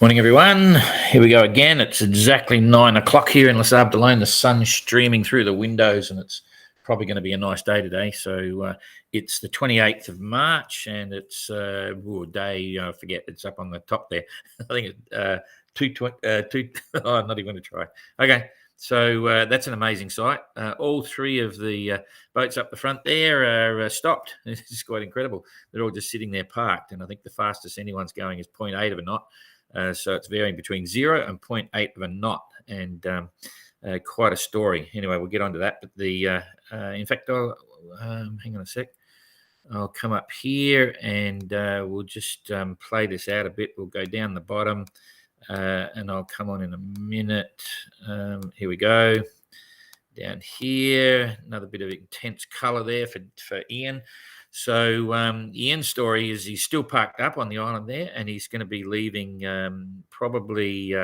Morning, everyone. Here we go again. It's exactly 9 o'clock here in Les Arbres. The sun's streaming through the windows, and it's probably going to be a nice day today. So it's the 28th of March, and it's day. I forget. It's up on the top there. I think it's 220. I'm not even going to try. Okay. So that's an amazing sight. All three of the boats up the front there are stopped. It's quite incredible. They're all just sitting there parked, and I think the fastest anyone's going is 0.8 of a knot. So it's varying between 0 and 0.8 of a knot, and quite a story. Anyway, we'll get onto that. But in fact, I'll hang on a sec. I'll come up here and we'll just play this out a bit. We'll go down the bottom, and I'll come on in a minute. Here we go. Down here, another bit of intense colour there for Ian. So Ian's story is he's still parked up on the island there, and he's going to be leaving probably,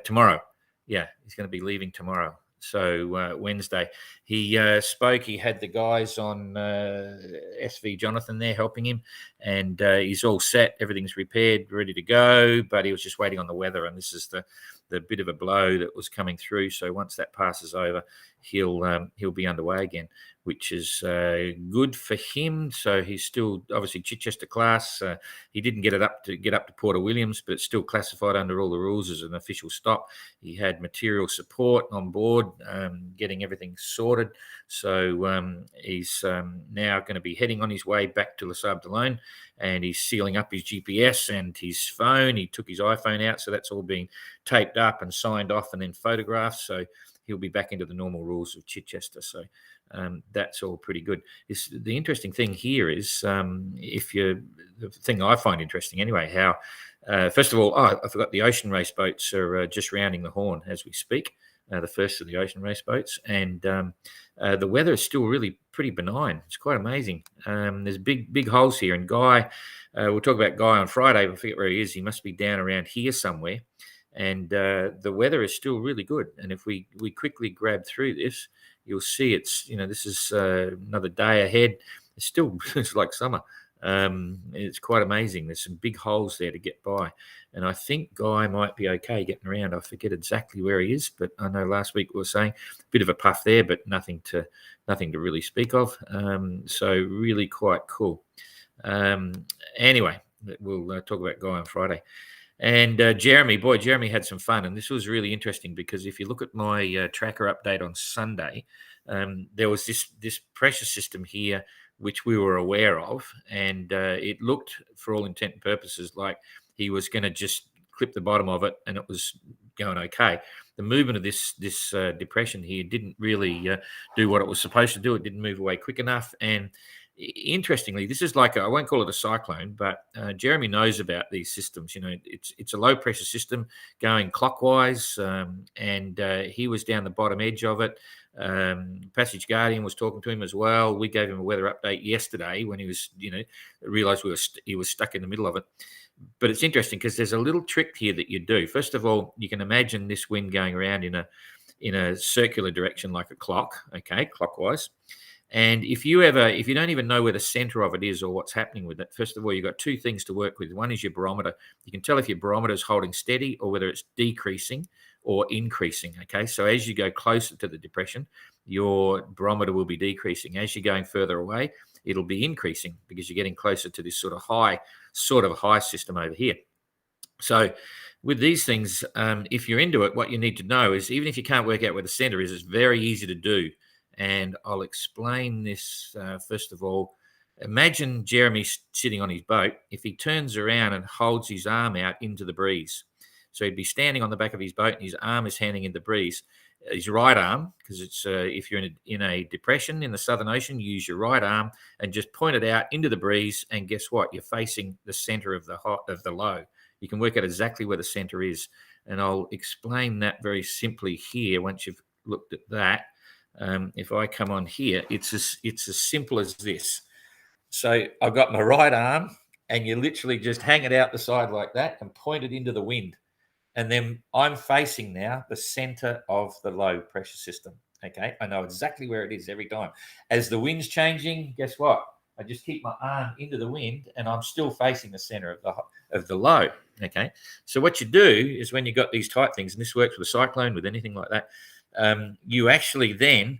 tomorrow. Yeah, he's going to be leaving tomorrow. So Wednesday. He spoke. He had the guys on SV Jonathan there helping him, and he's all set. Everything's repaired, ready to go, but he was just waiting on the weather, and this is the bit of a blow that was coming through. So once that passes over, he'll be underway again, which is good for him. So he's still obviously Chichester class. He didn't get up to Port Williams, but it's still classified under all the rules as an official stop. He had material support on board, getting everything sorted. So he's now going to be heading on his way back to Les Arbres, and he's sealing up his GPS and his phone. He took his iPhone out, so that's all being taped up and signed off and then photographed. So he'll be back into the normal rules of Chichester. So that's all pretty good. The interesting thing here is the thing I find interesting anyway, how, first of all, I forgot the ocean race boats are just rounding the horn as we speak, the first of the ocean race boats. And the weather is still really pretty benign. It's quite amazing. There's big holes here. And Guy, we'll talk about Guy on Friday. I forget where he is. He must be down around here somewhere. And the weather is still really good. And if we quickly grab through this, you'll see this is another day ahead. It's like summer. It's quite amazing. There's some big holes there to get by. And I think Guy might be okay getting around. I forget exactly where he is, but I know last week we were saying a bit of a puff there, but nothing to really speak of. So really quite cool. Anyway, we'll talk about Guy on Friday. And Jeremy had some fun. And this was really interesting because if you look at my tracker update on Sunday, there was this pressure system here, which we were aware of. And it looked, for all intent and purposes, like he was going to just clip the bottom of it and it was going okay. The movement of this depression here didn't really do what it was supposed to do. It didn't move away quick enough. And interestingly, this is like I won't call it a cyclone, but Jeremy knows about these systems. It's a low pressure system going clockwise, and he was down the bottom edge of it. Passage Guardian was talking to him as well. We gave him a weather update yesterday when he was, realised he was stuck in the middle of it. But it's interesting because there's a little trick here that you do. First of all, you can imagine this wind going around in a circular direction like a clock, okay, clockwise. And if you don't even know where the center of it is or what's happening with it, first of all, you've got two things to work with. One is your barometer. You can tell if your barometer is holding steady or whether it's decreasing or increasing. Okay, so as you go closer to the depression, your barometer will be decreasing. As you're going further away, it'll be increasing because you're getting closer to this sort of high system over here. So with these things, if you're into it, what you need to know is even if you can't work out where the center is, it's very easy to do. And I'll explain this first of all. Imagine Jeremy sitting on his boat. If he turns around and holds his arm out into the breeze, so he'd be standing on the back of his boat and his arm is handing in the breeze. His right arm, because it's if you're in a depression in the Southern Ocean, you use your right arm and just point it out into the breeze. And guess what? You're facing the center of the low. You can work out exactly where the center is, and I'll explain that very simply here. Once you've looked at that. If I come on here, it's as simple as this. So I've got my right arm and you literally just hang it out the side like that and point it into the wind. And then I'm facing now the center of the low pressure system. Okay, I know exactly where it is every time. As the wind's changing, guess what? I just keep my arm into the wind and I'm still facing the center of the low. Okay. So what you do is when you've got these tight things, and this works with a cyclone, with anything like that, you actually then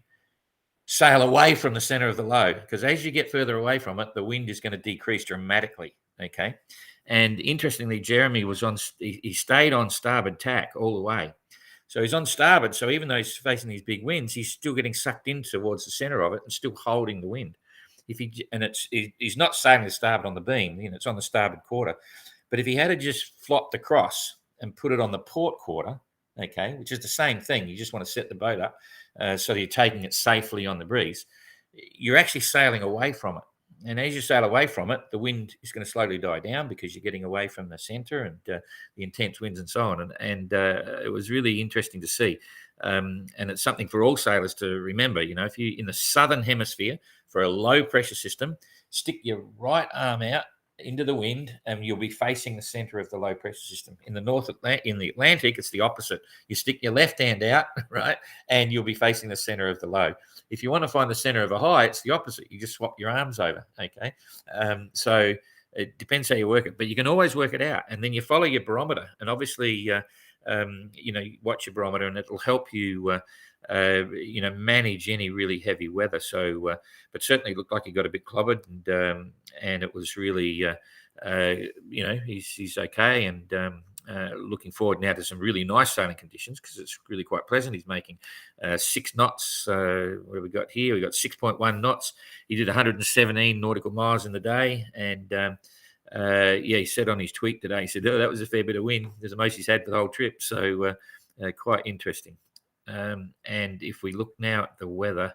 sail away from the center of the load, because as you get further away from it, the wind is going to decrease dramatically. Okay. And interestingly, Jeremy was he stayed on starboard tack all the way. So he's on starboard. So even though he's facing these big winds, he's still getting sucked in towards the center of it and still holding the wind. He's not sailing the starboard on the beam, it's on the starboard quarter. But if he had to just flopped across and put it on the port quarter, okay, which is the same thing, you just want to set the boat up so that you're taking it safely on the breeze, you're actually sailing away from it. And as you sail away from it, the wind is going to slowly die down because you're getting away from the center and the intense winds and so on. And it was really interesting to see. And it's something for all sailors to remember. If you're in the southern hemisphere for a low pressure system, stick your right arm out into the wind and you'll be facing the center of the low pressure system. In the Atlantic, it's the opposite. You stick your left hand out, right, and you'll be facing the center of the low. If you want to find the center of a high, it's the opposite. You just swap your arms over, okay? So it depends how you work it, but you can always work it out. And then you follow your barometer, and obviously, you watch your barometer, and it'll help you, manage any really heavy weather. So, but certainly looked like he got a bit clobbered, and it was really, he's okay, and looking forward now to some really nice sailing conditions because it's really quite pleasant. He's making 6 knots. What have we got here? We got 6.1 knots. He did 117 nautical miles in the day, and he said on his tweet today, he said, "Oh, that was a fair bit of wind. There's the most he's had for the whole trip." So quite interesting. And if we look now at the weather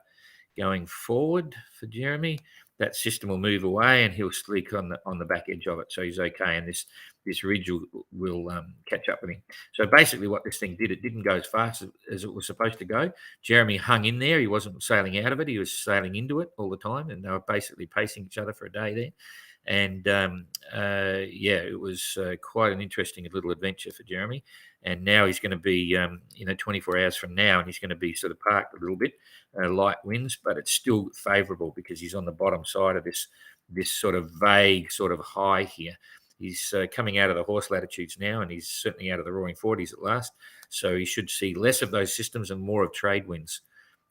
going forward for Jeremy, that system will move away and he'll sleek on the back edge of it. So he's okay. And this ridge will catch up with him. So basically what this thing did, it didn't go as fast as it was supposed to go. Jeremy hung in there. He wasn't sailing out of it. He was sailing into it all the time. And they were basically pacing each other for a day there. And it was quite an interesting little adventure for Jeremy. And now he's going to be, 24 hours from now, and he's going to be sort of parked a little bit, light winds, but it's still favourable because he's on the bottom side of this sort of vague sort of high here. He's coming out of the horse latitudes now, and he's certainly out of the roaring 40s at last. So he should see less of those systems and more of trade winds.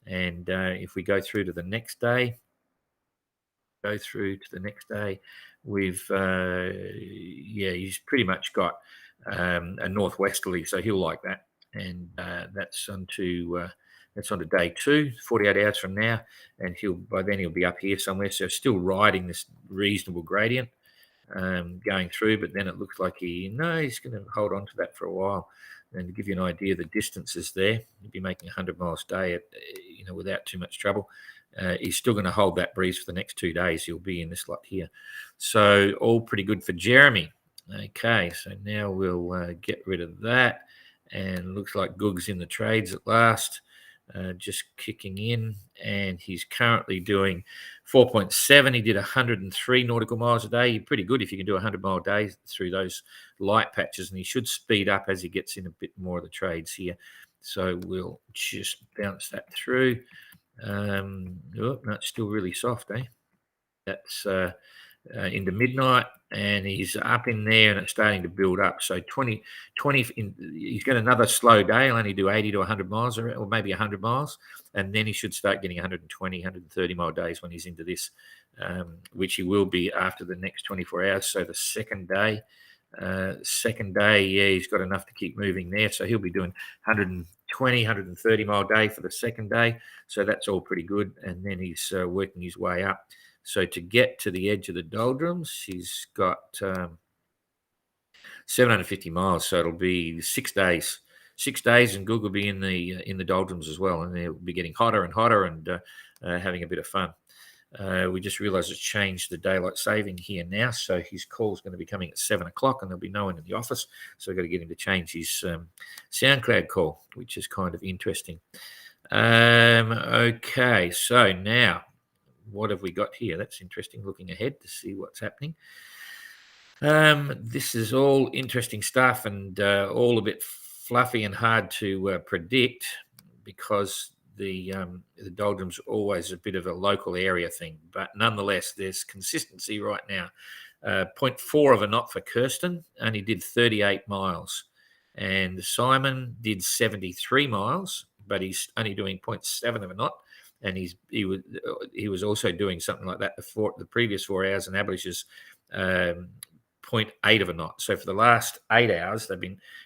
And if we go through to the next day, we've he's pretty much got a northwesterly, so he'll like that, and that's on to day 2, 48 hours from now, and by then he'll be up here somewhere, so still riding this reasonable gradient going through, but then it looks like he's going to hold on to that for a while. And to give you an idea, the distances there, he'll be making 100 miles a day without too much trouble. He's still going to hold that breeze for the next 2 days. He'll be in this lot here. So all pretty good for Jeremy. Okay, so now we'll get rid of that. And looks like Goog's in the trades at last, just kicking in. And he's currently doing 4.7. He did 103 nautical miles a day. Pretty good if you can do 100-mile days through those light patches. And he should speed up as he gets in a bit more of the trades here. So we'll just bounce that through. It's still really soft, eh? That's into midnight, and he's up in there, and it's starting to build up. So 20 he's got another slow day. He'll only do 80 to 100 miles, or maybe 100 miles, and then he should start getting 120, 130 mile days when he's into this, which he will be after the next 24 hours. So the second day, he's got enough to keep moving there. So he'll be doing 120, 130 mile day for the second day. So that's all pretty good. And then he's working his way up. So to get to the edge of the Doldrums, he's got 750 miles. So it'll be 6 days. 6 days, and Google will be in the Doldrums as well. And they'll be getting hotter and hotter and having a bit of fun. We just realised it's changed the daylight saving here now, so his call is going to be coming at 7 o'clock, and there'll be no one in the office. So I've got to get him to change his SoundCloud call, which is kind of interesting. Okay, so now what have we got here? That's interesting. Looking ahead to see what's happening. This is all interesting stuff, and all a bit fluffy and hard to predict because the Doldrums always a bit of a local area thing, but nonetheless, there's consistency right now. 0.4 of a knot for Kirsten, only did 38 miles. And Simon did 73 miles, but he's only doing 0.7 of a knot. And he was also doing something like that the previous 4 hours, and Ablish's 0.8 of a knot. So for the last 8 hours,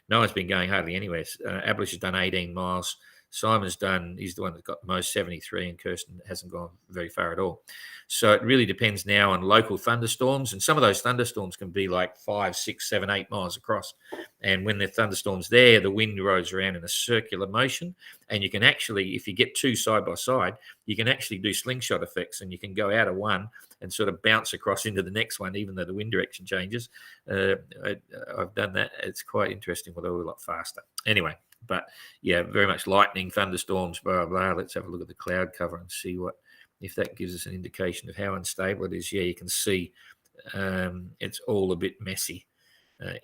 no one's been going hardly anywhere. Ablish has done 18 miles. Simon's he's the one that got the most, 73, and Kirsten hasn't gone very far at all. So it really depends now on local thunderstorms, and some of those thunderstorms can be like 5, 6, 7, 8 miles across. And when the thunderstorm's there, the wind rolls around in a circular motion, and you can actually, if you get two side by side, you can actually do slingshot effects, and you can go out of one and sort of bounce across into the next one, even though the wind direction changes. I've done that. It's quite interesting, although a lot faster. Anyway, but yeah, very much lightning, thunderstorms, blah, blah, blah. Let's have a look at the cloud cover and see if that gives us an indication of how unstable it is. Yeah, you can see it's all a bit messy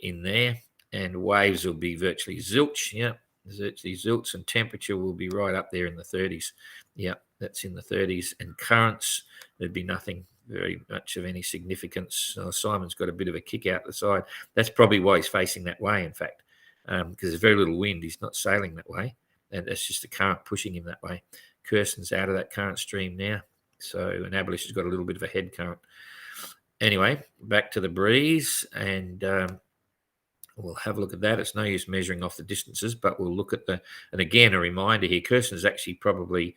in there, and waves will be virtually zilch. Yeah, virtually zilch, and temperature will be right up there in the 30s. Yeah, that's in the 30s, and currents, there'd be nothing very much of any significance. Simon's got a bit of a kick out the side. That's probably why he's facing that way, in fact, because there's very little wind. He's not sailing that way, and that's just the current pushing him that way. Kirsten's out of that current stream now, and Ablish has got a little bit of a head current. Anyway, back to the breeze, and we'll have a look at that. It's no use measuring off the distances, but we'll look at and again, a reminder here, Kirsten's actually probably,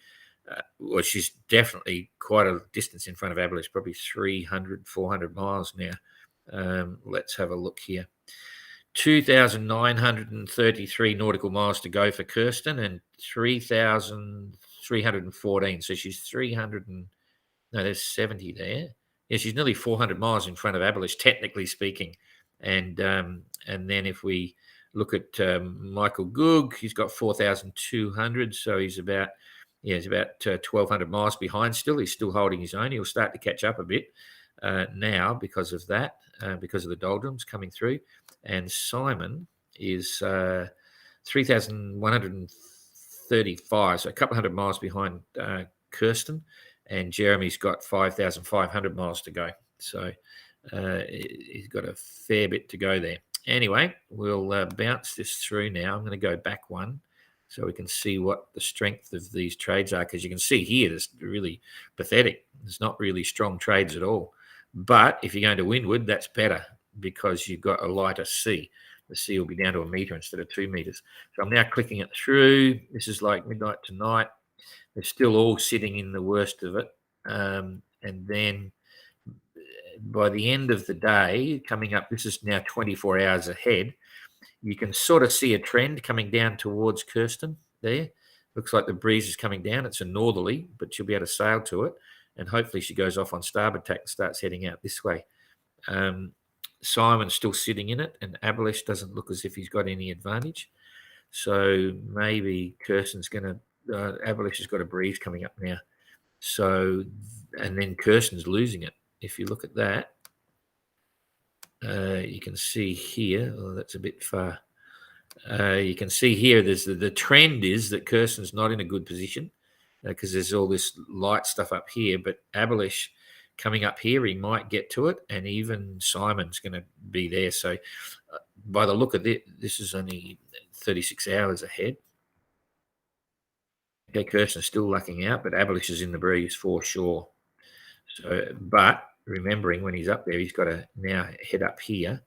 she's definitely quite a distance in front of Ablish, probably 300, 400 miles now. Let's have a look here. 2,933 nautical miles to go for Kirsten, and 3,314. So she's there's 70 there. Yeah, she's nearly 400 miles in front of Ablish, technically speaking. And then if we look at Michael Goog, he's got 4,200, so he's about 1,200 miles behind still. He's still holding his own. He'll start to catch up a bit now because of that, because of the doldrums coming through. And Simon is 3,135, so a couple of hundred miles behind Kirsten, and Jeremy's got 5,500 miles to go. So he's got a fair bit to go there. Anyway, we'll bounce this through now. I'm going to go back one so we can see what the strength of these trades are, because you can see here, it's really pathetic. There's not really strong trades at all. But if you're going to windward, that's better, because you've got a lighter sea. The sea will be down to 1 meter instead of 2 meters. So I'm now clicking it through. This is like midnight tonight. They're still all sitting in the worst of it. And then by the end of the day, coming up, this is now 24 hours ahead, you can sort of see a trend coming down towards Kirsten there. Looks like the breeze is coming down. It's a northerly, but she'll be able to sail to it. And hopefully she goes off on starboard tack and starts heading out this way. Simon's still sitting in it, and Ablish doesn't look as if he's got any advantage. So maybe Kirsten's going to, Ablish has got a breeze coming up now. So, and then Kirsten's losing it. If you look at that, you can see here, that's a bit far. You can see here, there's the trend is that Kirsten's not in a good position because there's all this light stuff up here, but Ablish coming up here, he might get to it, and even Simon's going to be there. So by the look of it, this is only 36 hours ahead. Okay, Kirsten's still lucking out, but Ablish is in the breeze for sure. So, but remembering when he's up there, he's got to now head up here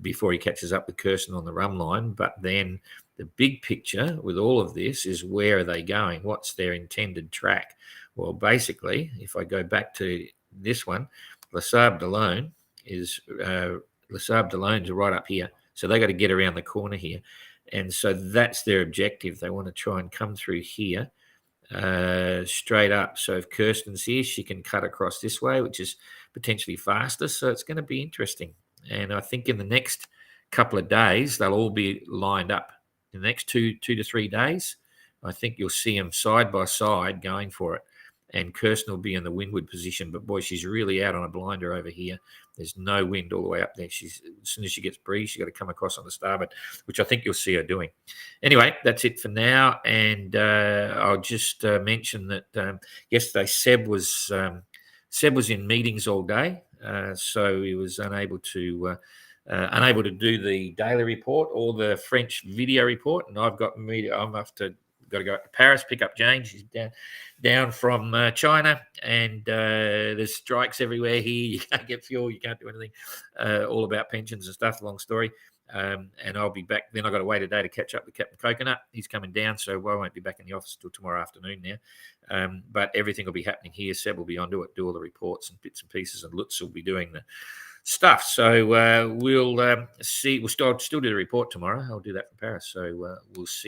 before he catches up with Kirsten on the rum line. But then the big picture with all of this is, where are they going? What's their intended track? Well, basically, if I go back to this one, Les Sables d'Olonne is right up here. So they got to get around the corner here. And so that's their objective. They want to try and come through here straight up. So if Kirsten's here, she can cut across this way, which is potentially faster. So it's going to be interesting. And I think in the next couple of days, they'll all be lined up. In the next two to 3 days, I think you'll see them side by side going for it. And Kirsten will be in the windward position. But, boy, she's really out on a blinder over here. There's no wind all the way up there. As soon as she gets breeze, she's got to come across on the starboard, which I think you'll see her doing. Anyway, that's it for now. And I'll just mention that yesterday Seb was in meetings all day. so he was unable to do the daily report or the French video report. And I've got media. Got to go up to Paris, pick up James. He's down from China, and there's strikes everywhere here. You can't get fuel, you can't do anything. All about pensions and stuff. Long story. And I'll be back. Then I've got to wait a day to catch up with Captain Coconut. He's coming down, so I won't be back in the office till tomorrow afternoon now. But everything will be happening here. Seb will be onto it, do all the reports and bits and pieces, and Lutz will be doing the stuff. So we'll see. We'll still do the report tomorrow. I'll do that from Paris. So we'll see.